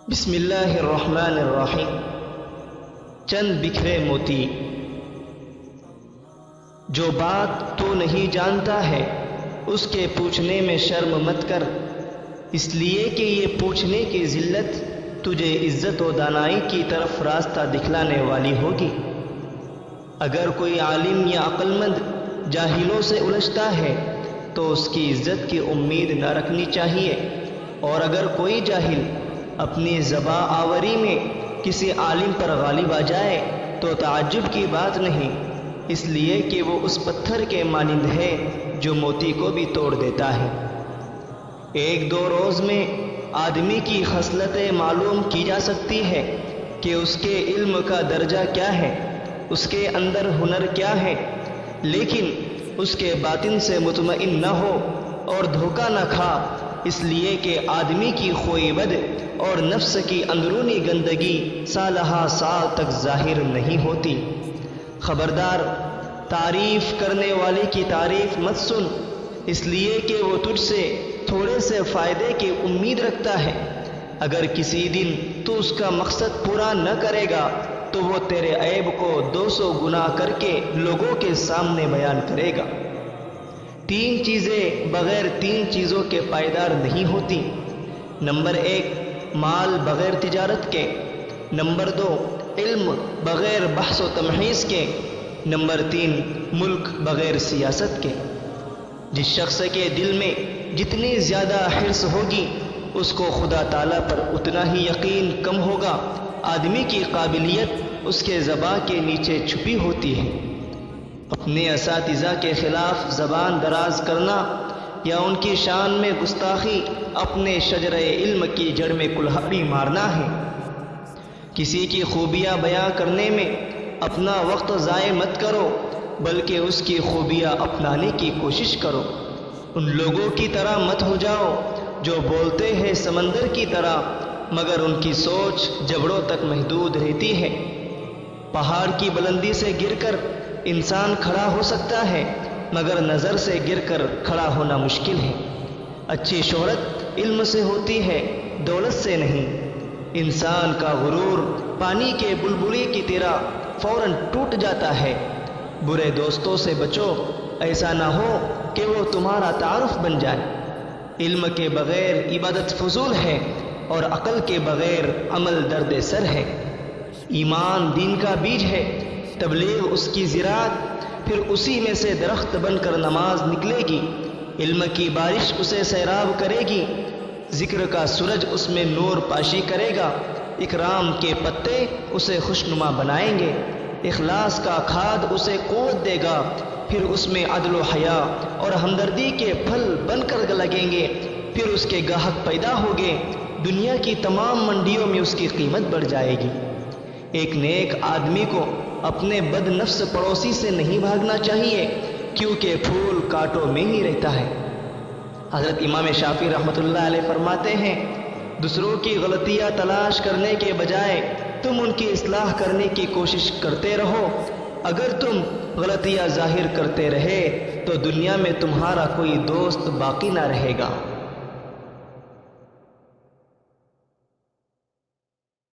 بسم اللہ الرحمن الرحیم۔ چند بکھرے موتی۔ جو بات تو نہیں جانتا ہے اس کے پوچھنے میں شرم مت کر، اس لیے کہ یہ پوچھنے کی ذلت تجھے عزت و دانائی کی طرف راستہ دکھلانے والی ہوگی۔ اگر کوئی عالم یا عقل مند جاہلوں سے الجھتا ہے تو اس کی عزت کی امید نہ رکھنی چاہیے، اور اگر کوئی جاہل اپنی زباں آوری میں کسی عالم پر غالب آ جائے تو تعجب کی بات نہیں، اس لیے کہ وہ اس پتھر کے مانند ہے جو موتی کو بھی توڑ دیتا ہے۔ ایک دو روز میں آدمی کی خصلتیں معلوم کی جا سکتی ہے کہ اس کے علم کا درجہ کیا ہے، اس کے اندر ہنر کیا ہے، لیکن اس کے باطن سے مطمئن نہ ہو اور دھوکہ نہ کھا، اس لیے کہ آدمی کی خوئی بد اور نفس کی اندرونی گندگی سالہا سال تک ظاہر نہیں ہوتی۔ خبردار، تعریف کرنے والے کی تعریف مت سن، اس لیے کہ وہ تجھ سے تھوڑے سے فائدے کی امید رکھتا ہے۔ اگر کسی دن تو اس کا مقصد پورا نہ کرے گا تو وہ تیرے عیب کو 200 گنا کر کے لوگوں کے سامنے بیان کرے گا۔ تین چیزیں بغیر تین چیزوں کے پائیدار نہیں ہوتی۔ نمبر 1، مال بغیر تجارت کے۔ نمبر 2، علم بغیر بحث و تمحیص کے۔ نمبر 3، ملک بغیر سیاست کے۔ جس شخص کے دل میں جتنی زیادہ حرص ہوگی اس کو خدا تعالیٰ پر اتنا ہی یقین کم ہوگا۔ آدمی کی قابلیت اس کے زباں کے نیچے چھپی ہوتی ہے۔ اپنے اساتذہ کے خلاف زبان دراز کرنا یا ان کی شان میں گستاخی اپنے شجرہ علم کی جڑ میں کلہاڑی مارنا ہے۔ کسی کی خوبیاں بیان کرنے میں اپنا وقت ضائع مت کرو، بلکہ اس کی خوبیاں اپنانے کی کوشش کرو۔ ان لوگوں کی طرح مت ہو جاؤ جو بولتے ہیں سمندر کی طرح مگر ان کی سوچ جبڑوں تک محدود رہتی ہے۔ پہاڑ کی بلندی سے گر کر انسان کھڑا ہو سکتا ہے مگر نظر سے گر کر کھڑا ہونا مشکل ہے۔ اچھی شہرت علم سے ہوتی ہے، دولت سے نہیں۔ انسان کا غرور پانی کے بلبلی کی طرح فوراً ٹوٹ جاتا ہے۔ برے دوستوں سے بچو، ایسا نہ ہو کہ وہ تمہارا تعارف بن جائے۔ علم کے بغیر عبادت فضول ہے اور عقل کے بغیر عمل درد سر ہے۔ ایمان دین کا بیج ہے، تبلیغ اس کی زراعت، پھر اسی میں سے درخت بن کر نماز نکلے گی۔ علم کی بارش اسے سیراب کرے گی، ذکر کا سورج اس میں نور پاشی کرے گا، اکرام کے پتے اسے خوشنما بنائیں گے، اخلاص کا کھاد اسے قوت دے گا، پھر اس میں عدل و حیا اور ہمدردی کے پھل بن کر لگیں گے، پھر اس کے گاہک پیدا ہوگے، دنیا کی تمام منڈیوں میں اس کی قیمت بڑھ جائے گی۔ ایک نیک آدمی کو اپنے بد نفس پڑوسی سے نہیں بھاگنا چاہیے، کیونکہ پھول کانٹوں میں ہی رہتا ہے۔ حضرت امام شافعی رحمۃ اللہ علیہ فرماتے ہیں، دوسروں کی غلطیاں تلاش کرنے کے بجائے تم ان کی اصلاح کرنے کی کوشش کرتے رہو۔ اگر تم غلطیاں ظاہر کرتے رہے تو دنیا میں تمہارا کوئی دوست باقی نہ رہے گا۔